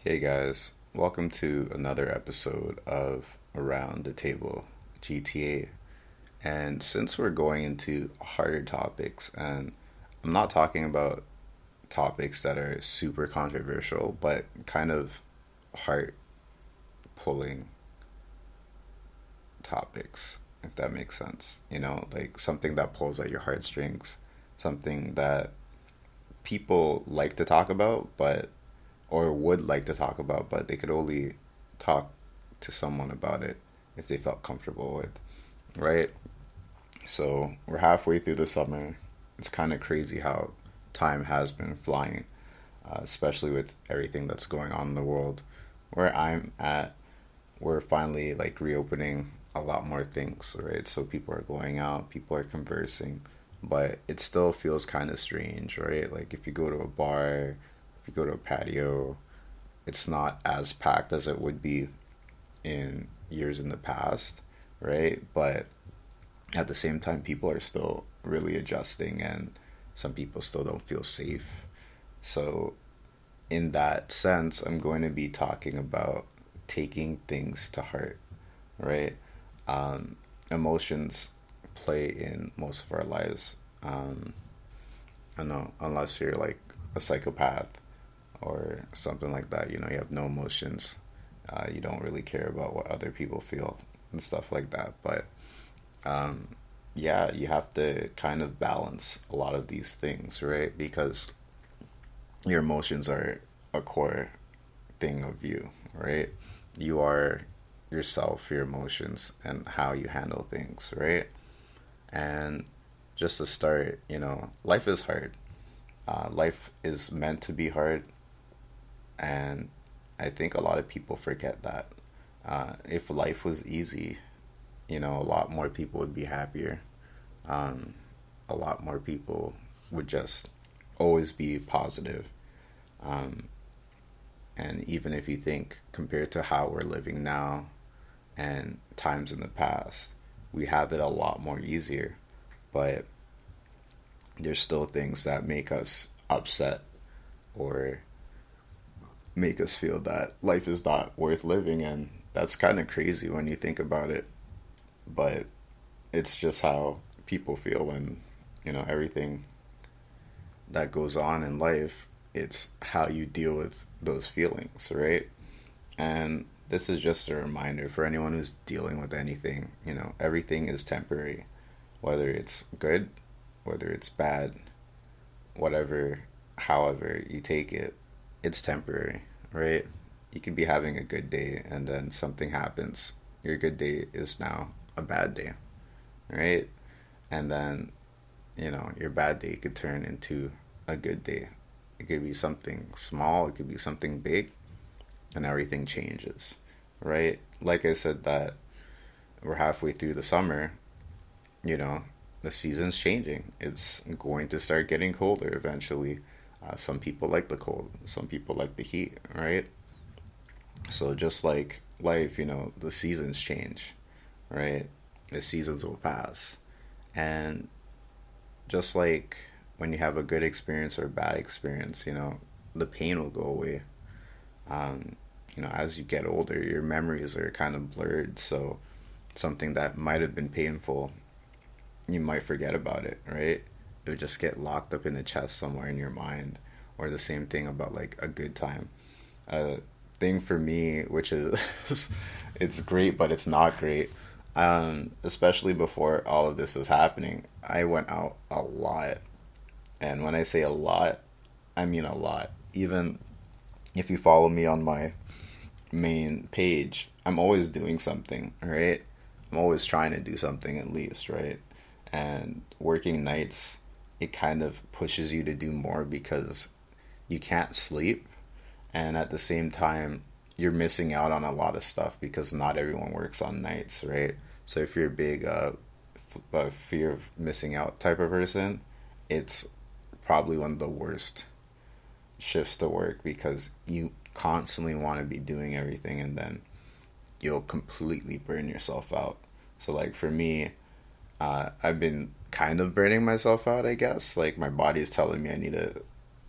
Hey guys, welcome to another episode of Around the Table GTA. And since we're going into harder topics, and I'm not talking about topics that are super controversial, but kind of heart pulling topics, if that makes sense. Like something that pulls at your heartstrings, something that people like to talk about, but or would like to talk about, but they could only talk to someone about it if they felt comfortable with, right? So we're halfway through the summer. It's kind of crazy how time has been flying, especially with everything that's going on in the world. Where I'm at, we're finally like reopening a lot more things, right? So people are going out, people are conversing, but it still feels kind of strange, right? Like if you go to a bar, if you go to a patio, it's not as packed as it would be in years in the past, right? But at the same time, people are still really adjusting, and some people still don't feel safe. So, in that sense, I'm going to be talking about taking things to heart, right? Emotions play in most of our lives. I know, unless you're like a psychopath or something like that, you have no emotions. You don't really care about what other people feel and stuff like that. But um, yeah, you have to kind of balance a lot of these things, right? Because your emotions are a core thing of you, right? You are yourself, your emotions, and how you handle things, right? And just to start, life is hard. Life is meant to be hard, and I think a lot of people forget that. If life was easy, a lot more people would be happier. Um, a lot more people would just always be positive. Um, and even if you think compared to how we're living now and times in the past, we have it a lot more easier. But there's still things that make us upset or make us feel that life is not worth living, and that's kind of crazy when you think about it, but it's just how people feel. And everything that goes on in life, it's how you deal with those feelings, right? And this is just a reminder for anyone who's dealing with anything. Everything is temporary, whether it's good, whether it's bad, whatever, however you take it, it's temporary, right? You could be having a good day and then something happens. Your good day is now a bad day, right? And then, your bad day could turn into a good day. It could be something small, it could be something big, and everything changes, right? Like I said, that we're halfway through the summer, you know, the season's changing. It's going to start getting colder eventually. Some people like the cold, some people like the heat, right? So just like life, the seasons change, right? The seasons will pass. And just like when you have a good experience or a bad experience, the pain will go away. Um, as you get older, your memories are kind of blurred. So something that might have been painful, you might forget about it, right? It would just get locked up in the chest somewhere in your mind. Or the same thing about like a good time. A thing for me, which is it's great, but it's not great. Especially before all of this was happening, I went out a lot, and when I say a lot, I mean a lot. Even if you follow me on my main page, I'm always doing something, right? I'm always trying to do something at least, right? And working nights, it kind of pushes you to do more because you can't sleep, and at the same time you're missing out on a lot of stuff because not everyone works on nights, right? So if you're a big fear of missing out type of person, it's probably one of the worst shifts to work because you constantly want to be doing everything, and then you'll completely burn yourself out. So like for me, I've been kind of burning myself out, I guess. Like my body is telling me I need to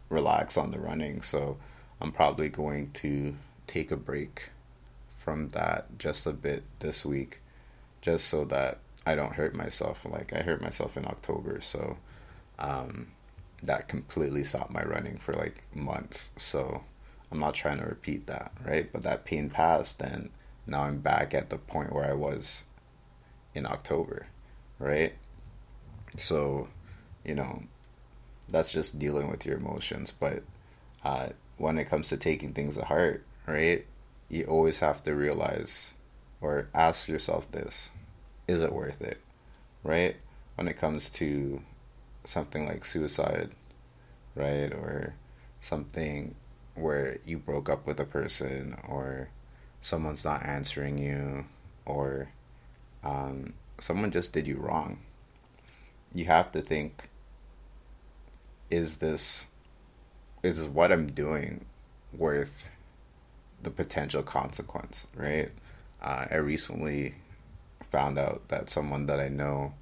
relax on the running, so I'm probably going to. take a break from that just a bit this week, just so that I don't hurt myself. Like I hurt myself in October, so um, that completely stopped my running for like months. So I'm not trying to repeat that, right? But that pain passed, and now I'm back at the point where I was in October, right? So, you know, that's just dealing with your emotions. But uh, when it comes to taking things to heart, right, you always have to realize or ask yourself this: is it worth it, right? When it comes to something like suicide, right, or something where you broke up with a person, or someone's not answering you, or someone just did you wrong, you have to think, is this is what I'm doing worth the potential consequence, right? I recently found out that someone that I know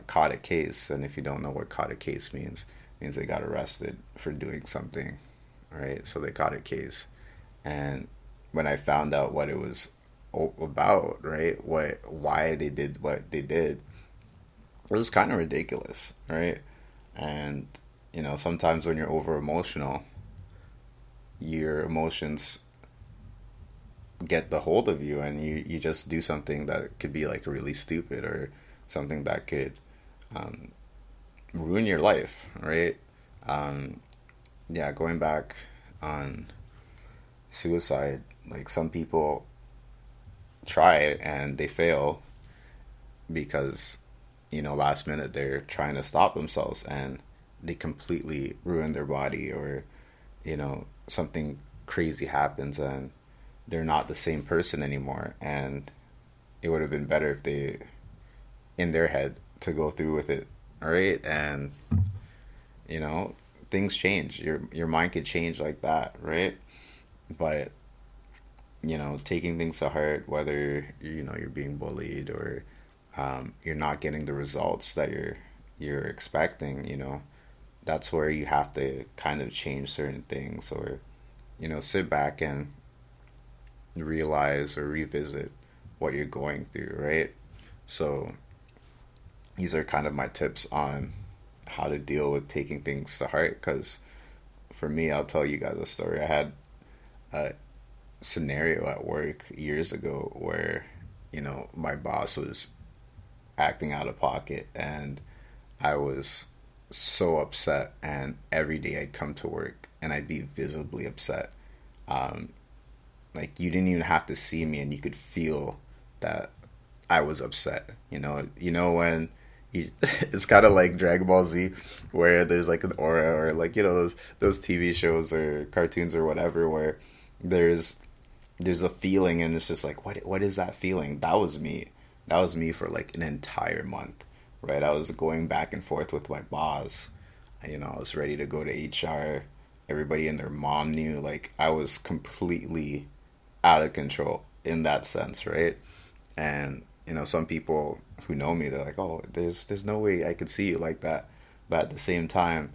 caught a case, and if you don't know what caught a case means, it means they got arrested for doing something, right? So they caught a case, and when I found out what it was about, right, why they did what they did, it was kind of ridiculous, right? And sometimes when you're over emotional, your emotions get the hold of you, and you just do something that could be like really stupid, or something that could um, ruin your life, right? Um, yeah, going back on suicide, like some people try and they fail because last minute they're trying to stop themselves, and they completely ruin their body, or something crazy happens and they're not the same person anymore, and it would have been better if they, in their head, to go through with it. All right, and you know things change, your mind could change like that, right? But taking things to heart, whether you're being bullied, or you're not getting the results that you're expecting, that's where you have to kind of change certain things, or sit back and realize or revisit what you're going through, right? So these are kind of my tips on how to deal with taking things to heart. Because for me, I'll tell you guys a story. I had a scenario at work years ago where my boss was acting out of pocket, and I was so upset, and every day I'd come to work and I'd be visibly upset. um, like you didn't even have to see me, and you could feel that I was upset. When you, it's kind of like Dragon Ball Z, where there's like an aura, or like those TV shows or cartoons or whatever, where there's there's a feeling, and it's just like, what is that feeling? That was me. That was me for like an entire month, right? I was going back and forth with my boss. I was ready to go to HR. Everybody and their mom knew, like I was completely out of control in that sense, right? And some people who know me, they're like, "Oh, there's no way I could see you like that." But at the same time,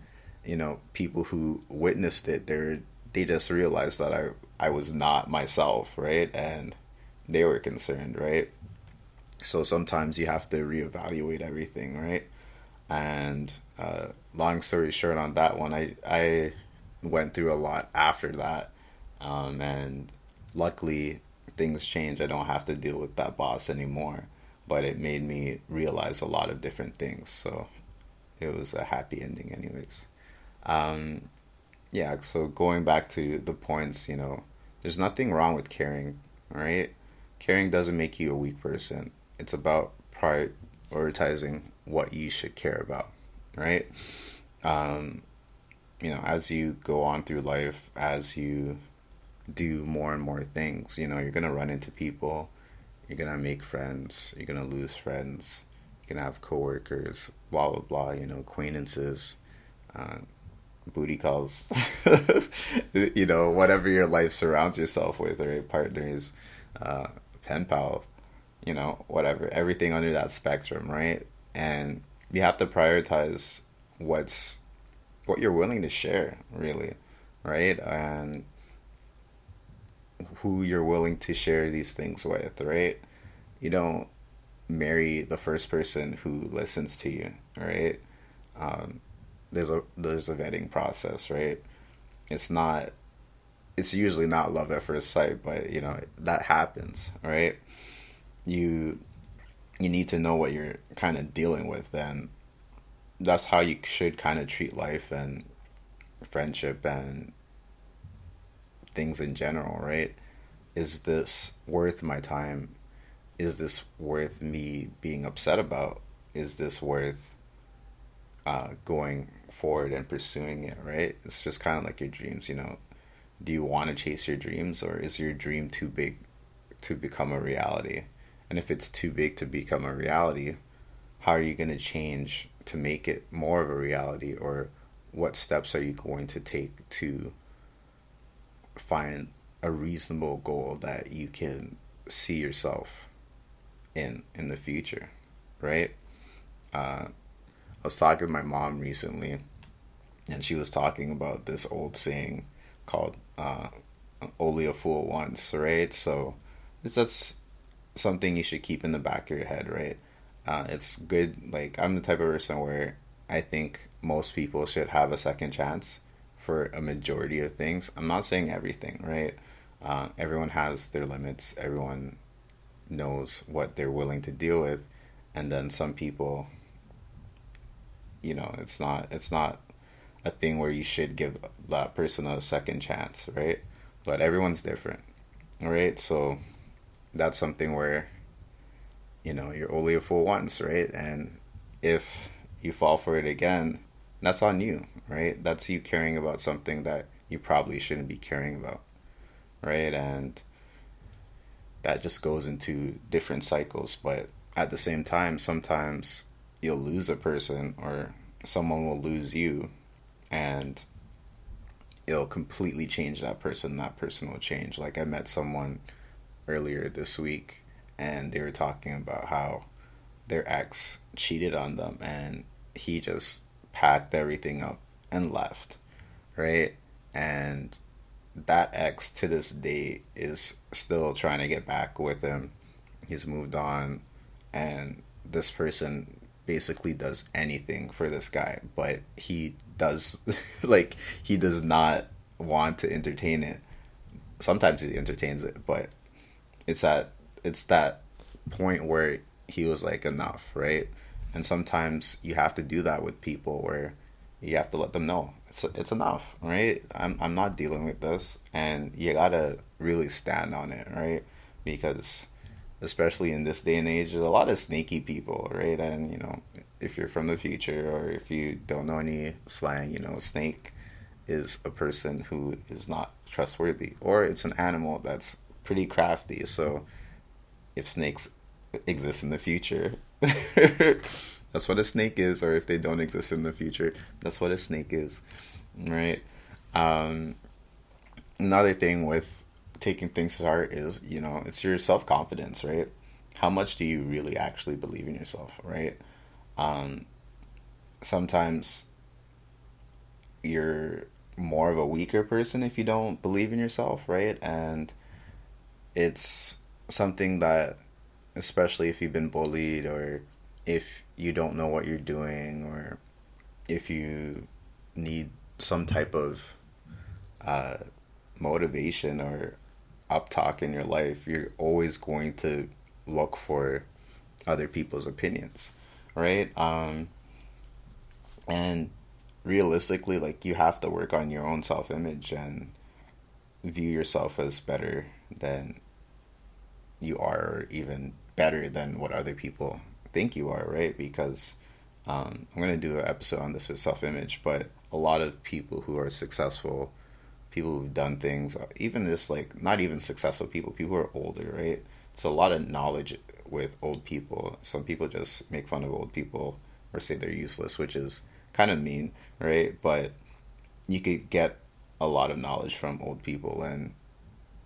people who witnessed it, they just realized that I was not myself, right? And they were concerned, right? So sometimes you have to reevaluate everything, right? And long story short on that one, I went through a lot after that, and luckily things changed. I don't have to deal with that boss anymore, but it made me realize a lot of different things. So it was a happy ending, anyways. Um, yeah. So going back to the points, there's nothing wrong with caring. All right, caring doesn't make you a weak person. It's about prioritizing what you should care about, right? Um, as you go on through life, as you do more and more things, you're gonna run into people, you're gonna make friends, you're gonna lose friends, you're gonna have coworkers, blah blah blah, acquaintances, uh, booty calls, whatever your life surrounds yourself with, right? Partners, uh, pen pal, whatever, everything under that spectrum, right? And you have to prioritize what's what you're willing to share, really, right? And who you're willing to share these things with, right? You don't marry the first person who listens to you, right? Um, there's a vetting process, right? It's not it's usually not love at first sight, but that happens, right? You you need to know what you're kind of dealing with, and that's how you should kind of treat life and friendship and things in general, right? Is this worth my time? Is this worth me being upset about? Is this worth going forward and pursuing it, right? It's just kind of like your dreams, Do you want to chase your dreams, or is your dream too big to become a reality? And if it's too big to become a reality, how are you going to change to make it more of a reality? Or what steps are you going to take to find a reasonable goal that you can see yourself in the future, right? I was talking to my mom recently, and she was talking about this old saying called "Only a fool once," right? So it's that's something you should keep in the back of your head, right? It's good. Like, I'm the type of person where I think most people should have a second chance for a majority of things. I'm not saying everything, right? Everyone has their limits. Everyone knows what they're willing to deal with, and then some people, it's not a thing where you should give that person a second chance, right? But everyone's different, right? So that's something where you're only a fool once, right? And if you fall for it again, that's on you, right? That's you caring about something that you probably shouldn't be caring about, right? And that just goes into different cycles. But at the same time, sometimes you'll lose a person, or someone will lose you, and it'll completely change that person. That person will change. Like, I met someone earlier this week, and they were talking about how their ex cheated on them, and he just packed everything up and left, right? And that ex to this day is still trying to get back with him. He's moved on, and this person basically does anything for this guy, but he does like, he does not want to entertain it. Sometimes he entertains it, but it's that point where he was like, enough, right? And sometimes you have to do that with people, where you have to let them know it's enough, right? I'm not dealing with this, and you gotta really stand on it, right? Because especially in this day and age, there's a lot of snaky people, right? And if you're from the future, or if you don't know any slang, snake is a person who is not trustworthy, or it's an animal that's pretty crafty. So if snakes exist in the future, that's what a snake is. Or if they don't exist in the future, that's what a snake is, right? um Another thing with taking things to heart is, it's your self-confidence, right? How much do you really actually believe in yourself, right? um Sometimes you're more of a weaker person if you don't believe in yourself, right? And it's something that, especially if you've been bullied, or if you don't know what you're doing, or if you need some type of uh, motivation or up talk in your life, you're always going to look for other people's opinions, right? And realistically, like, you have to work on your own self-image and view yourself as better than you are, or even better than what other people think you are, right? Because I'm going to do an episode on this with self-image, but a lot of people who are successful, people who've done things, even just like not even successful people, people who are older, right? It's a lot of knowledge with old people. Some people just make fun of old people or say they're useless, which is kind of mean, right? But you could get a lot of knowledge from old people, and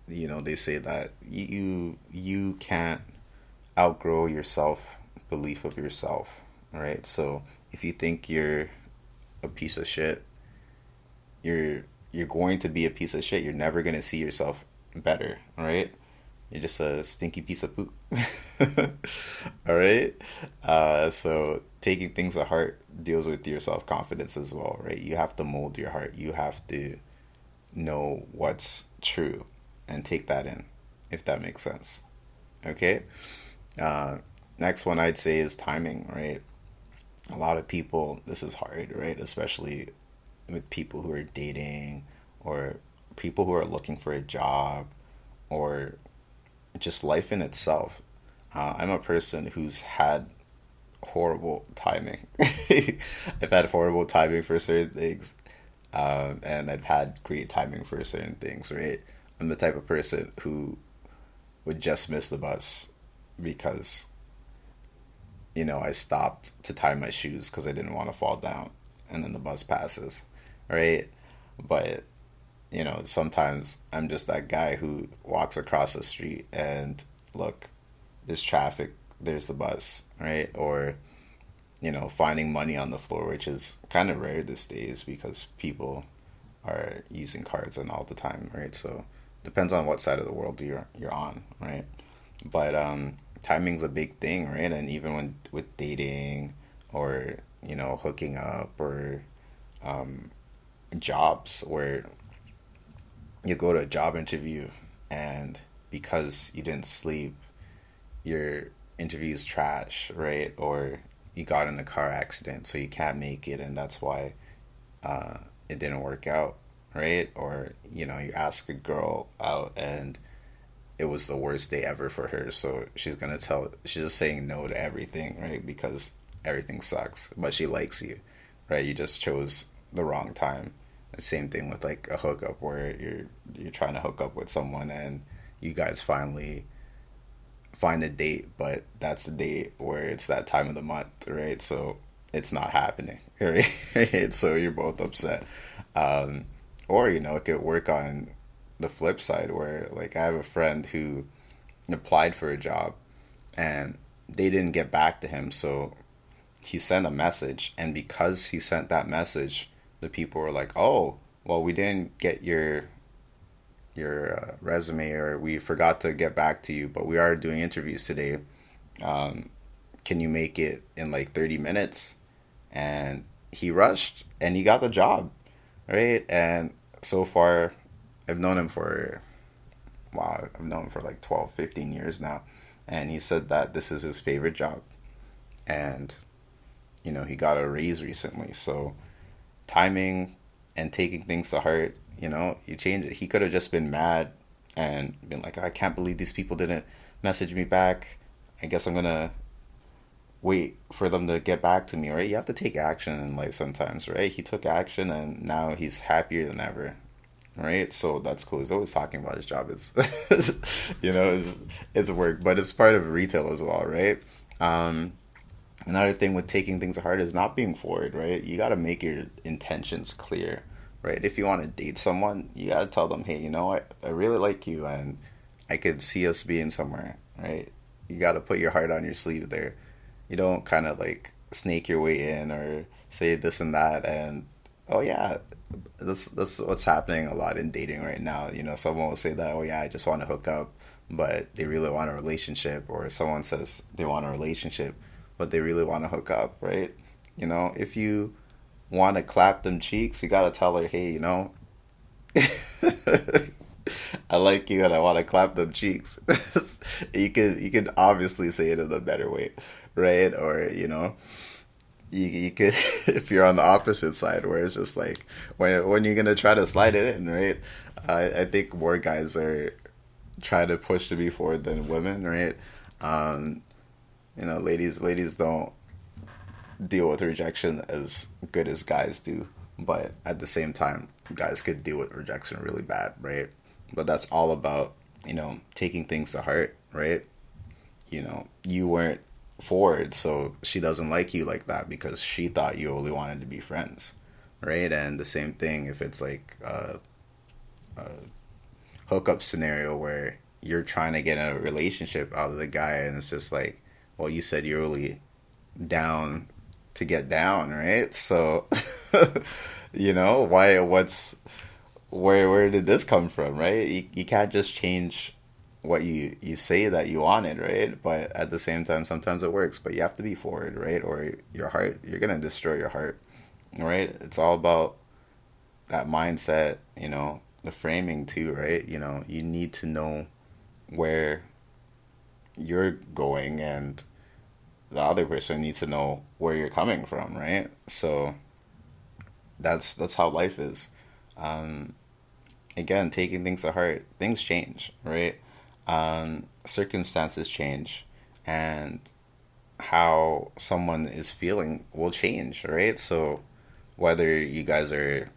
they say that you can't outgrow your self belief of yourself, right? So if you think you're a piece of shit, you're you're going to be a piece of shit. You're never going to see yourself better, right? You're just a stinky piece of poop. All right. So taking things to heart deals with your self confidence as well, right? You have to mold your heart. You have to know what's true and take that in, if that makes sense. Okay. Uh, Next one I'd say is timing, right? A lot of people, this is hard, right? Especially with people who are dating or people who are looking for a job or just life in itself. I'm a person who's had horrible timing. I've had horrible timing for certain things, and I've had great timing for certain things, right? I'm the type of person who would just miss the bus because, I stopped to tie my shoes because I didn't want to fall down, and then the bus passes, right? But sometimes I'm just that guy who walks across the street and look, there's traffic, there's the bus, right? Or, finding money on the floor, which is kind of rare these days because people are using cards and all the time, right? So depends on what side of the world you're on, right? But timing's a big thing, right? And even when with dating or, hooking up or um, jobs where you go to a job interview and because you didn't sleep, your interview's trash, right? Or you got in a car accident, so you can't make it, and that's why uh, it didn't work out, right? Or you ask a girl out and it was the worst day ever for her, so she's just saying no to everything, right? Because everything sucks, but she likes you, right? You just chose the wrong time. The same thing with like a hookup where you're trying to hook up with someone and you guys finally find a date, but that's the date where it's that time of the month, right? So it's not happening, right? So you're both upset. Um, or, it could work on the flip side where, like, I have a friend who applied for a job and they didn't get back to him. So he sent a message. And because he sent that message, the people were like, oh, well, we didn't get your resume, or we forgot to get back to you, but we are doing interviews today. Um, can you make it in like 30 minutes? And he rushed and he got the job, right? And so far, I've known him for, wow, I've known him for like 12, 15 years now. And he said that this is his favorite job. And, he got a raise recently. So timing and taking things to heart, you change it. He could have just been mad and been like, I can't believe these people didn't message me back. I guess I'm gonna wait for them to get back to me, right? You have to take action in life sometimes, right? He took action and now he's happier than ever, right? So that's cool. He's always talking about his job. It's, it's work, but it's part of retail as well, right? Um, Another thing with taking things to heart is not being forward, right? You got to make your intentions clear, right? If you want to date someone, you got to tell them, hey, I really like you and I could see us being somewhere, right? You got to put your heart on your sleeve there. You don't kind of like snake your way in or say this and that and oh yeah, that's what's happening a lot in dating right now. Someone will say that, oh yeah, I just want to hook up, but they really want a relationship, or someone says they want a relationship, but they really want to hook up, right? If you want to clap them cheeks, you gotta tell her, hey, I like you and I want to clap them cheeks. You could obviously say it in a better way, right? Or you could if you're on the opposite side where it's just like when you're gonna try to slide it in, right? I think more guys are trying to push to be forward than women, right? Um, ladies don't deal with rejection as good as guys do, but at the same time, guys could deal with rejection really bad, right? But that's all about taking things to heart, right? You weren't forward, so she doesn't like you like that because she thought you only wanted to be friends, right? And the same thing if it's like a hookup scenario where you're trying to get a relationship out of the guy, and it's just like, well, you said you're really down to get down, right? So, why? where did this come from, right? You can't just change what you say that you wanted, right? But at the same time, sometimes it works, but you have to be forward, right? Or your heart, you're gonna destroy your heart, right? It's all about that mindset, the framing too, right? You need to know where you're going, and the other person needs to know where you're coming from, right? So that's how life is. Um, Again, taking things to heart, things change, right? Circumstances change, and how someone is feeling will change, right? So whether you guys are,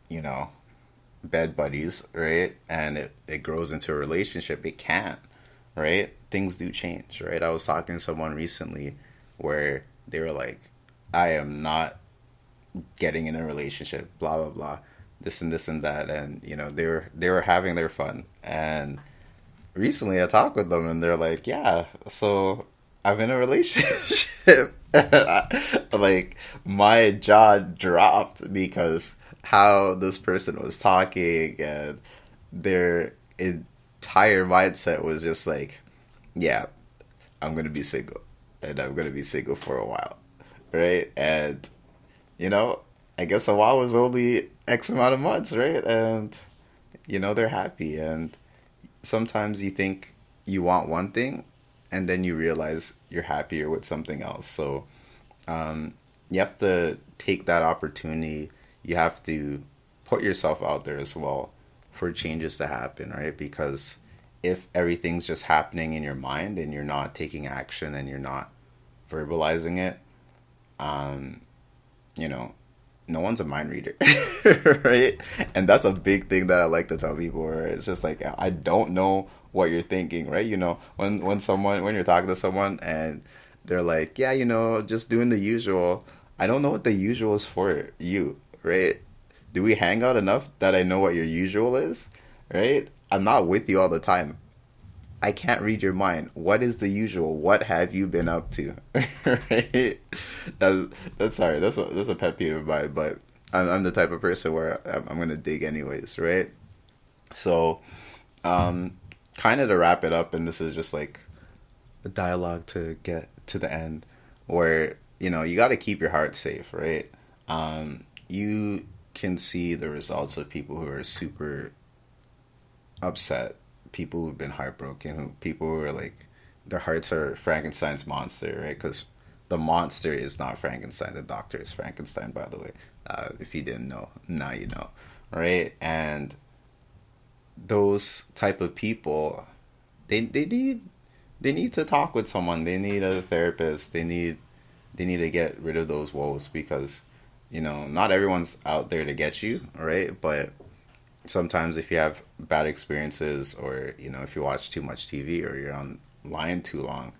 you know, bed buddies, right? And it grows into a relationship, it can't, right? Things do change, right? I was talking to someone recently where they were like, I am not getting in a relationship, blah blah blah, this and that, and they were having their fun. And recently I talked with them and they're like, yeah, so I'm in a relationship. Like my jaw dropped because how this person was talking, and their entire mindset was just like, yeah, I'm gonna be single, and I'm gonna be single for a while, right? And you know, I guess a while was only X amount of months, right? And they're happy. And sometimes you think you want one thing, and then you realize you're happier with something else. So um, you have to take that opportunity. You have to put yourself out there as well for changes to happen, right? Because if everything's just happening in your mind and you're not taking action and you're not verbalizing it, um, you know, no one's a mind reader, right? And that's a big thing that I like to tell people. Where it's just like, I don't know what you're thinking, right? When you're talking to someone and they're like, yeah, just doing the usual. I don't know what the usual is for you, right? Do we hang out enough that I know what your usual is, right? I'm not with you all the time. I can't read your mind. What is the usual? What have you been up to? Right? That's sorry. That's a pet peeve of mine. But I'm the type of person where I'm gonna dig anyways, right? So, um, kind of to wrap it up, and this is just like a dialogue to get to the end, where you got to keep your heart safe, right? You can see the results of people who are super upset, people who've been heartbroken, people who are like their hearts are Frankenstein's monster, right? Because the monster is not Frankenstein. The doctor is Frankenstein, by the way. If you didn't know, now you know, right? And those type of people, they need to talk with someone. They need a therapist. They need to get rid of those woes, because not everyone's out there to get you, right? But sometimes if you have bad experiences, or if you watch too much TV, or you're online too long,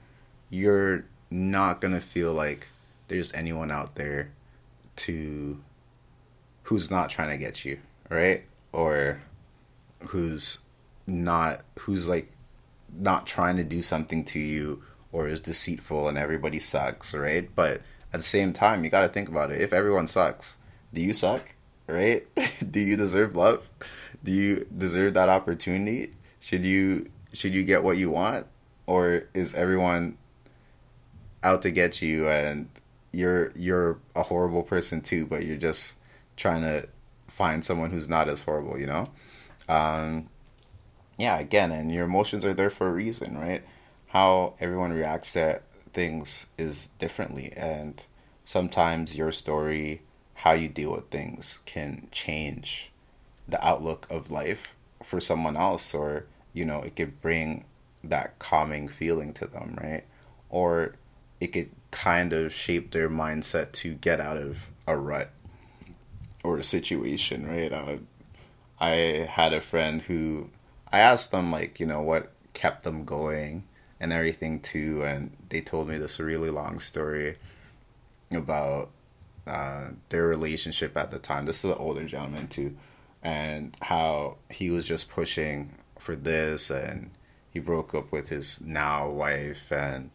you're not going to feel like there's anyone out there to who's not trying to get you, right? Or who's who's like not trying to do something to you, or is deceitful, and everybody sucks, right? But at the same time, you got to think about it. If everyone sucks, do you suck, right? Do you deserve love? Do you deserve that opportunity? Should you get what you want, or is everyone out to get you, and you're a horrible person too, but you're just trying to find someone who's not as horrible, Um, yeah, again, and your emotions are there for a reason, right? How everyone reacts to things is differently, and sometimes your story, how you deal with things, can change the outlook of life for someone else, or it could bring that calming feeling to them, right? Or it could kind of shape their mindset to get out of a rut or a situation, right? I had a friend who I asked them, like, what kept them going and everything too, and they told me this really long story about their relationship at the time. This is an older gentleman too, and how he was just pushing for this, and he broke up with his now wife, and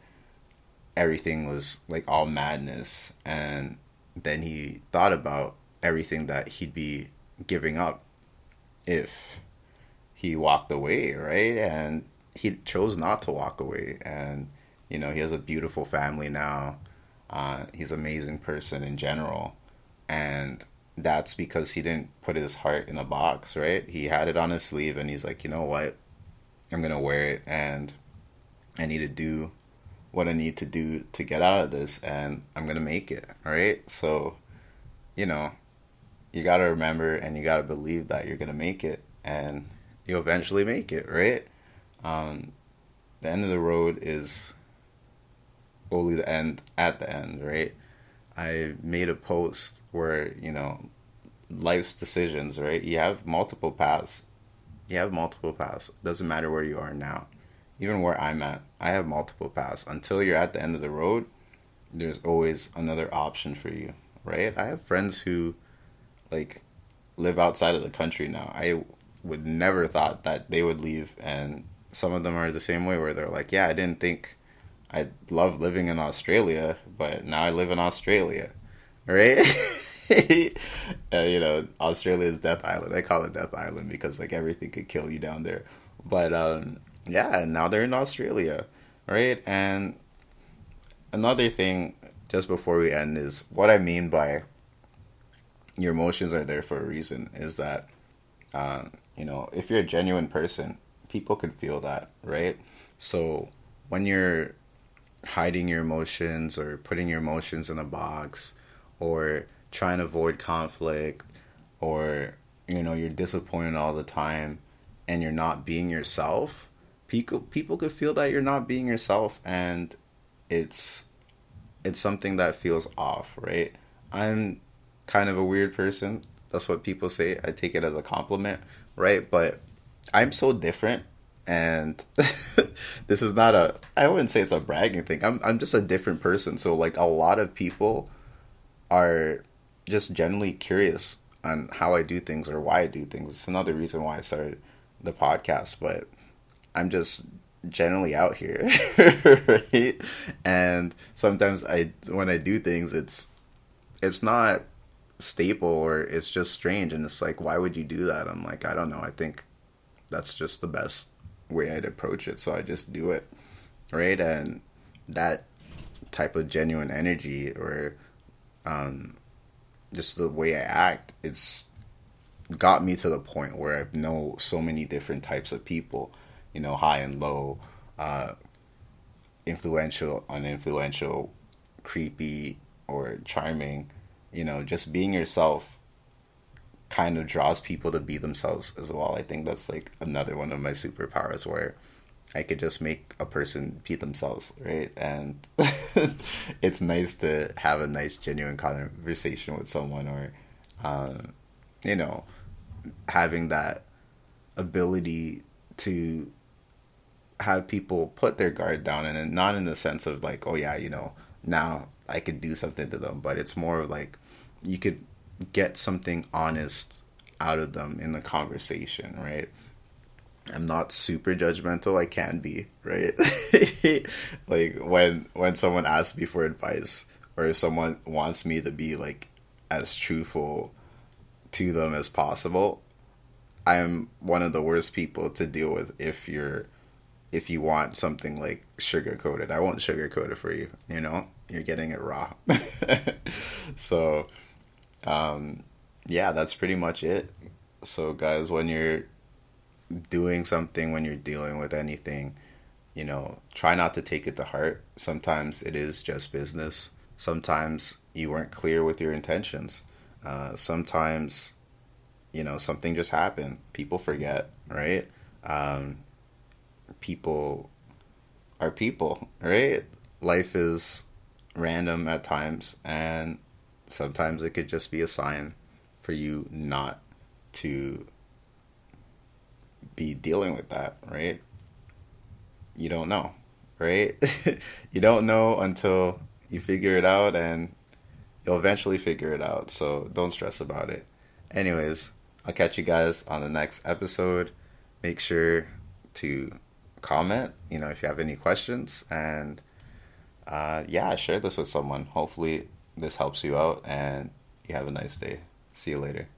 everything was like all madness. And then he thought about everything that he'd be giving up, if he walked away, right? And he chose not to walk away. And, he has a beautiful family now. He's an amazing person in general. And that's because he didn't put his heart in a box, right? He had it on his sleeve and he's like, you know what? I'm going to wear it and I need to do what I need to do to get out of this and I'm going to make it, right? So, you know, you got to remember and you got to believe that you're going to make it and you'll eventually make it, right? Um, the end of the road is only the end at the end, right? I made a post where, life's decisions, right? You have multiple paths. You have multiple paths. Doesn't matter where you are now. Even where I'm at, I have multiple paths. Until you're at the end of the road, there's always another option for you, right? I have friends who like live outside of the country now. I would never thought that they would leave, and some of them are the same way where they're like, yeah, I didn't think I love living in Australia, but now I live in Australia, right? Australia is Death Island. I call it Death Island because like everything could kill you down there. But yeah, now they're in Australia, right? And another thing, just before we end, is what I mean by your emotions are there for a reason. Is that if you're a genuine person, people can feel that, right? So when you're hiding your emotions or putting your emotions in a box or trying to avoid conflict or you're disappointed all the time and you're not being yourself, people could feel that you're not being yourself and it's something that feels off, right? I'm kind of a weird person. That's what people say. I take it as a compliment, right? But I'm so different and this is not I wouldn't say it's a bragging thing. I'm just a different person. So like a lot of people are just generally curious on how I do things or why I do things. It's another reason why I started the podcast, but I'm just generally out here, right? And sometimes when I do things, it's not staple or it's just strange, and it's like, why would you do that? I'm like, I don't know. I think that's just the best way I'd approach it, so I just do it, right? And that type of genuine energy or just the way I act, it's got me to the point where I know so many different types of people, high and low, influential, uninfluential, creepy, or charming. Just being yourself kind of draws people to be themselves as well. I think that's like another one of my superpowers where I could just make a person be themselves, right? And it's nice to have a nice, genuine conversation with someone, or, um, you know, having that ability to have people put their guard down, and not in the sense of like, oh yeah, now I could do something to them, but it's more like you could get something honest out of them in the conversation, right? I'm not super judgmental. I can be, right? Like when someone asks me for advice, or if someone wants me to be like as truthful to them as possible, I'm one of the worst people to deal with if you want something like sugar coated. I won't sugarcoat it for you, You're getting it raw. So, yeah, that's pretty much it. So guys, when you're doing something, when you're dealing with anything, try not to take it to heart. Sometimes it is just business. Sometimes you weren't clear with your intentions. Sometimes, something just happened. People forget, right? People are people, right? Life is random at times, and sometimes it could just be a sign for you not to be dealing with that, right? You don't know, right? You don't know until you figure it out, and you'll eventually figure it out. So don't stress about it. Anyways, I'll catch you guys on the next episode. Make sure to comment, if you have any questions, and yeah, share this with someone. Hopefully this helps you out, and you have a nice day. See you later.